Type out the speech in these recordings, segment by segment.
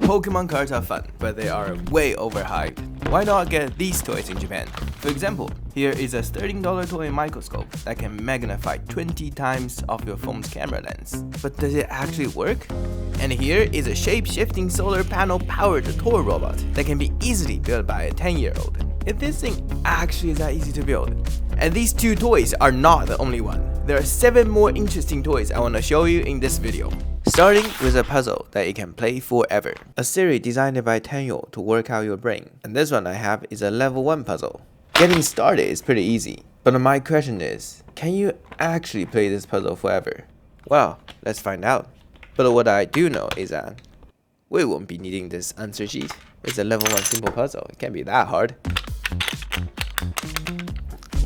Pokemon cards are fun, but they are way overhyped. Why not get these toys in Japan? For example, here is a $13 toy microscope that can magnify 20 times of your phone's camera lens. But does it actually work? And here is a shape-shifting solar panel powered toy robot that can be easily built by a 10-year-old. If this thing actually is that easy to build. And these two toys are not the only one. There are 7 more interesting toys I want to show you in this video. Starting with a puzzle that you can play forever. A series designed by 10-year-old to work out your brain. And this one I have is a level 1 puzzle. Getting started is pretty easy. But my question is, can you actually play this puzzle forever? Well, let's find out. But what I do know is that we won't be needing this answer sheet. It's a level 1 simple puzzle. It can't be that hard.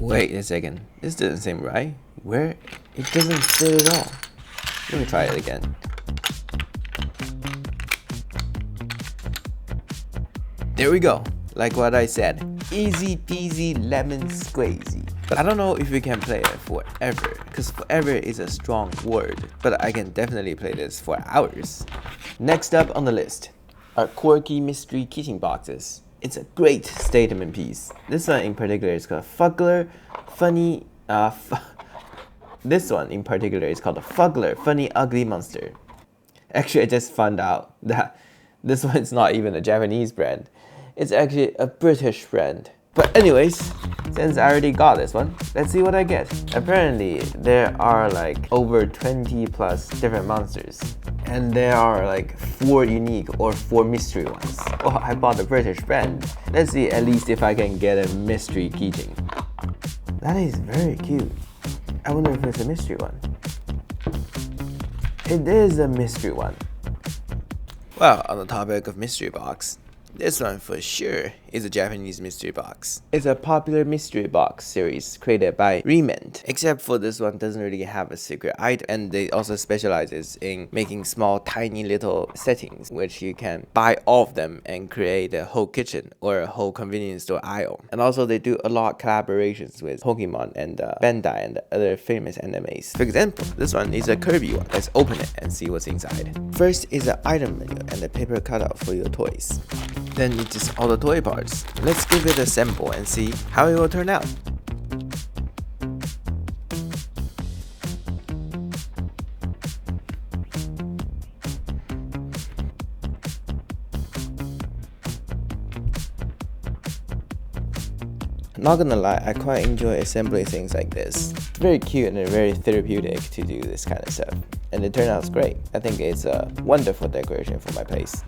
Wait a second. This doesn't seem right. Where? It doesn't fit at all. Let me try it again. There we go. Like what I said. Easy peasy lemon squeezy. But I don't know if we can play it forever, because forever is a strong word. But I can definitely play this for hours. Next up on the list are quirky mystery keychain boxes. It's a great statement piece. This one in particular is called Fuggler Funny This one in particular is called the Fuggler Funny Ugly Monster. Actually, I just found out that this one is not even a Japanese brand. It's actually a British brand. But anyways, since I already got this one, let's see what I get. Apparently, there are like over 20 plus different monsters. And there are like 4 unique or 4 mystery ones. Oh, I bought the British brand. Let's see at least if I can get a mystery keychain. That is very cute. I wonder if it's a mystery one. It is a mystery one. Well, on the topic of mystery box, this one for sure is a Japanese mystery box. It's a popular mystery box series created by Remint. Except for this one doesn't really have a secret item, and they also specializes in making small tiny little settings which you can buy all of them and create a whole kitchen or a whole convenience store aisle. And also they do a lot of collaborations with Pokemon and Bandai and other famous animes. For example, this one is a Kirby one. Let's open it and see what's inside. First is an item menu and a paper cutout for your toys. Then it's just all the toy parts. Let's give it a sample and see how it will turn out. Not gonna lie, I quite enjoy assembling things like this. It's very cute and very therapeutic to do this kind of stuff. And it turned out great. I think it's a wonderful decoration for my place.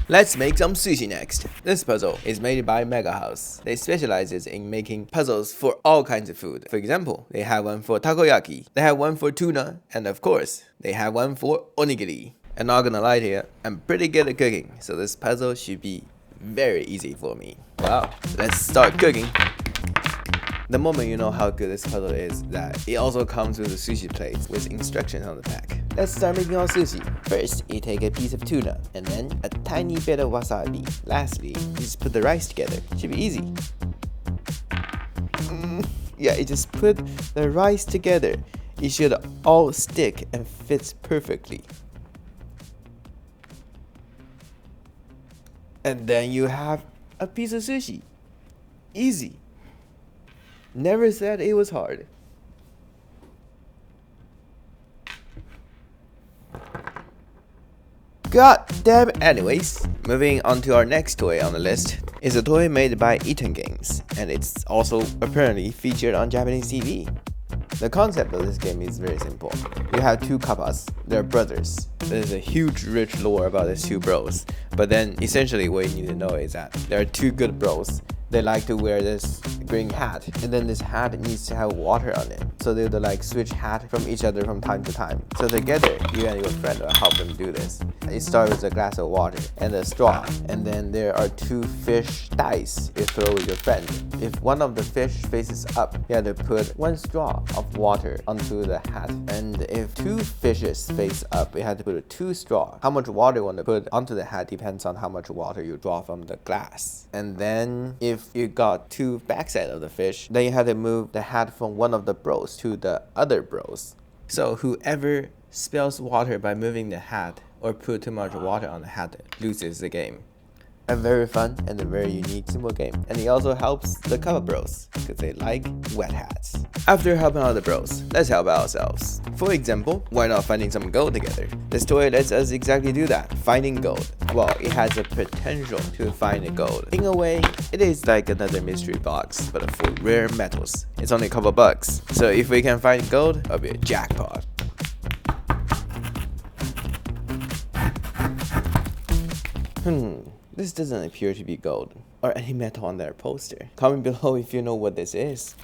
Let's make some sushi next. This puzzle is made by Mega House. They specializes in making puzzles for all kinds of food. For example, they have one for takoyaki, they have one for tuna, and of course, they have one for onigiri. And not gonna lie here, I'm pretty good at cooking, so this puzzle should be very easy for me. Wow, let's start cooking. The moment you know how good this puzzle is, that it also comes with a sushi plate with instructions on the back. Let's start making our sushi. First, you take a piece of tuna, and then a tiny bit of wasabi. Lastly, you just put the rice together. Should be easy. Yeah, you just put the rice together. It should all stick and fits perfectly. And then you have a piece of sushi. Easy. Never said it was hard. God damn. Anyways, moving on to our next toy on the list is a toy made by Eaton Games, and it's also apparently featured on Japanese TV. The concept of this game is very simple. You have 2 kappas, they're brothers. There's a huge rich lore about these 2 bros, but then essentially what you need to know is that there are 2 good bros. They like to wear this green hat, and then this hat needs to have water on it, so they would like switch hat from each other from time to time. So together, you and your friend will help them do this. You start with a glass of water and a straw, and then there are 2 fish dice you throw with your friend. If one of the fish faces up, you have to put 1 straw of water onto the hat, and if 2 fishes face up, you have to put 2 straw. How much water you want to put onto the hat depends on how much water you draw from the glass. And then if you got 2 backside of the fish, then you have to move the hat from one of the bros to the other bros. So whoever spills water by moving the hat or put too much water on the hat loses the game. A very fun and a very unique simple game, and it also helps the cover bros because they like wet hats. After helping out the bros, let's help ourselves. For example, why not finding some gold together? This toy lets us exactly do that, finding gold. Well, it has the potential to find the gold. In a way, it is like another mystery box, but for rare metals. It's only a couple bucks, so if we can find gold, it'll be a jackpot. This doesn't appear to be gold or any metal on their poster. Comment below if you know what this is.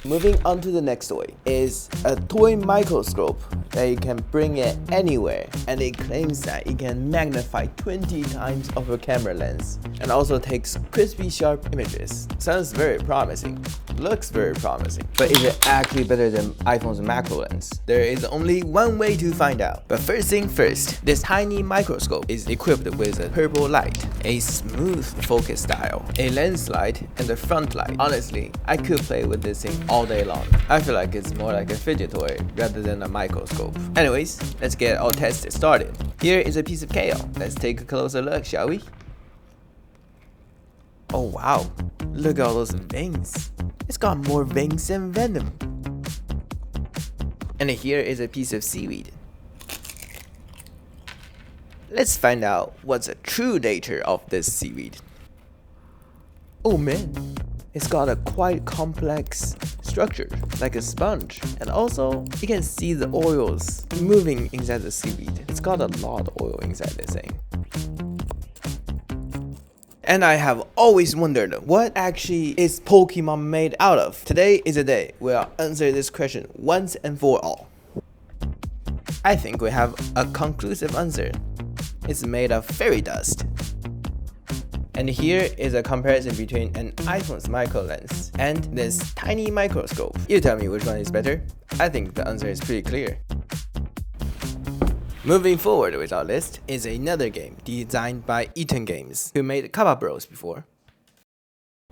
Moving on to the next toy is a toy microscope that you can bring it anywhere, and it claims that it can magnify 20 times of a camera lens and also takes crispy sharp images. Sounds very promising. Looks very promising. But is it actually better than iPhone's macro lens? There is only one way to find out. But first thing first, this tiny microscope is equipped with a purple light, a smooth focus dial, a lens light, and a front light. Honestly, I could play with this thing all day long. I feel like it's more like a fidget toy rather than a microscope. Anyways, let's get our test started. Here is a piece of kale. Let's take a closer look, shall we? Oh wow, look at all those veins. It's got more veins than venom. And here is a piece of seaweed. Let's find out what's the true nature of this seaweed. Oh man, it's got a quite complex structure, like a sponge. And also, you can see the oils moving inside the seaweed. It's got a lot of oil inside this thing. And I have always wondered, what actually is Pokemon made out of? Today is the day we'll answer this question once and for all. I think we have a conclusive answer. It's made of fairy dust. And here is a comparison between an iPhone's micro lens and this tiny microscope. You tell me which one is better? I think the answer is pretty clear. Moving forward with our list is another game designed by Eaton Games, who made Kappa Bros before.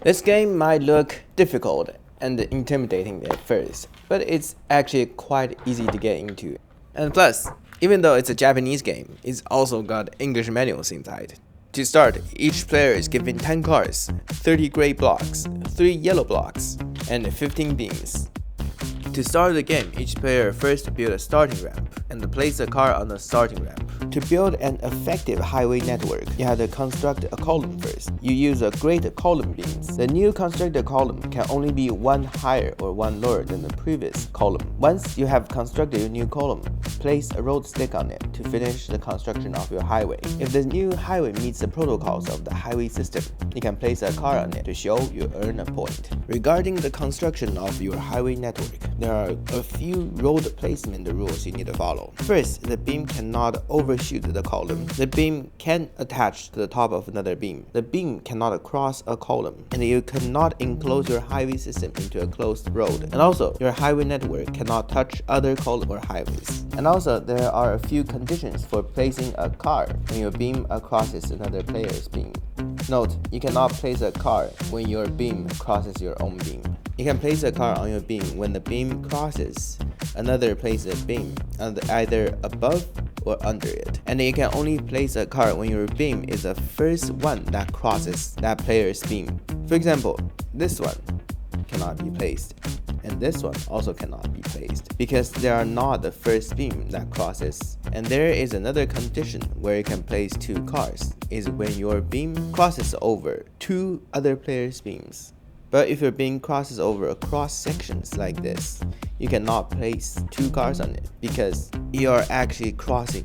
This game might look difficult and intimidating at first, but it's actually quite easy to get into. And plus, even though it's a Japanese game, it's also got English manuals inside. To start, each player is given 10 cards, 30 gray blocks, 3 yellow blocks, and 15 beams. To start the game, each player first builds a starting ramp and place a car on the starting ramp. To build an effective highway network, you have to construct a column first. You use a great column beams. The new constructed column can only be one higher or one lower than the previous column. Once you have constructed your new column, place a road stick on it to finish the construction of your highway. If the new highway meets the protocols of the highway system, you can place a car on it to show you earn a point. Regarding the construction of your highway network, there are a few road placement rules you need to follow. First, the beam cannot overshoot the column. The beam can attach to the top of another beam. The beam cannot cross a column, and you cannot enclose your highway system into a closed road. And also, your highway network cannot touch other columns or highways. And also, there are a few conditions for placing a car when your beam crosses another player's beam. Note, you cannot place a car when your beam crosses your own beam. You can place a car on your beam when the beam crosses another player's beam, either above or under it. And you can only place a car when your beam is the first one that crosses that player's beam. For example, this one cannot be placed, and this one also cannot be placed because they are not the first beam that crosses. And there is another condition where you can place two cars, is when your beam crosses over two other players' beams. But if your beam crosses over a cross sections like this, you cannot place two cars on it because you are actually crossing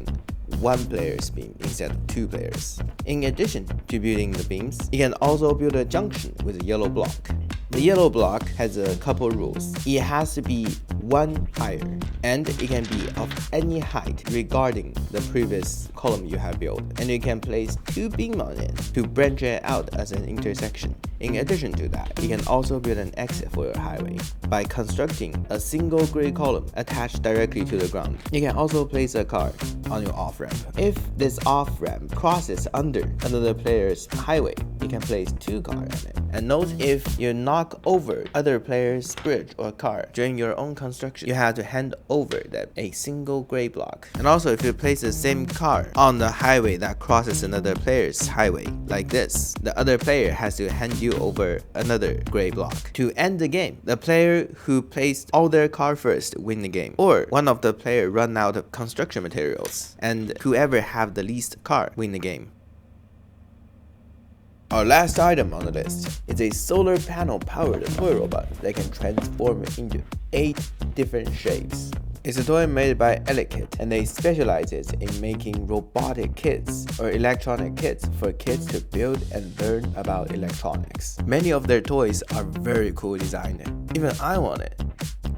one player's beam instead of two players. In addition to building the beams, you can also build a junction with a yellow block. The yellow block has a couple rules. It has to be one higher, and it can be of any height regarding the previous column you have built, and you can place two beams on it to branch it out as an intersection. In addition to that, you can also build an exit for your highway by constructing a single gray column attached directly to the ground. You can also place a car on your off-ramp. If this off-ramp crosses under another player's highway, you can place 2 cars on it. And note, if you knock over other players' bridge or car during your own construction, you have to hand over them a single gray block. And also, if you place the same car on the highway that crosses another player's highway, like this, the other player has to hand you over another gray block. To end the game, the player who placed all their car first win the game, or one of the player run out of construction materials, and whoever have the least car win the game. Our last item on the list is a solar panel powered toy robot that can transform into 8 different shapes. It's a toy made by Elekit, and they specialize in making robotic kits or electronic kits for kids to build and learn about electronics. Many of their toys are very cool designed. Even I want it.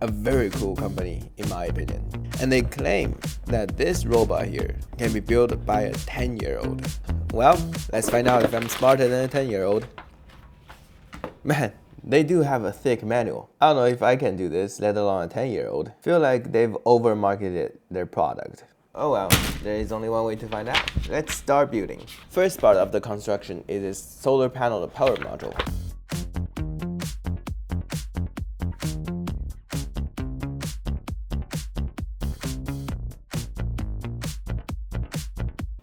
A very cool company in my opinion. And they claim that this robot here can be built by a 10-year-old. Well, let's find out if I'm smarter than a 10-year-old. Man, they do have a thick manual. I don't know if I can do this, let alone a 10-year-old. Feel like they've over-marketed their product. Oh well, there is only one way to find out. Let's start building. First part of the construction is this solar panel power module.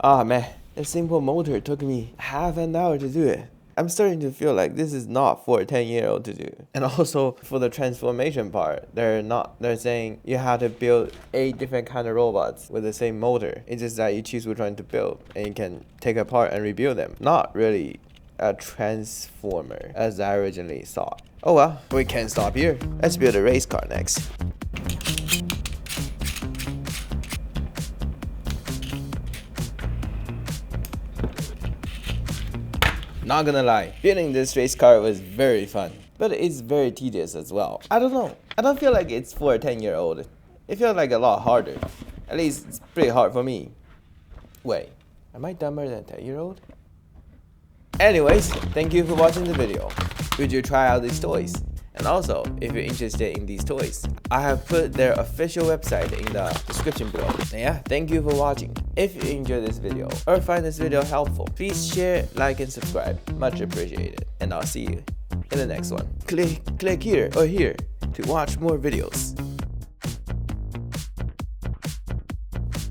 Ah man, a simple motor took me half an hour to do it. I'm starting to feel like this is not for a 10-year-old to do. And also for the transformation part, they're saying you have to build 8 different kind of robots with the same motor. It's just that you choose which one to build and you can take apart and rebuild them. Not really a transformer as I originally thought. Oh well, we can't stop here. Let's build a race car next. Not gonna lie, building this race car was very fun, but it's very tedious as well. I don't know. I don't feel like it's for a 10-year-old. It feels like a lot harder. At least it's pretty hard for me. Wait, am I dumber than a 10-year-old? Anyways, thank you for watching the video. Would you try out these toys? And also, if you're interested in these toys, I have put their official website in the description below. And yeah, thank you for watching. If you enjoyed this video or find this video helpful, please share, like, and subscribe. Much appreciated. And I'll see you in the next one. Click here or here to watch more videos.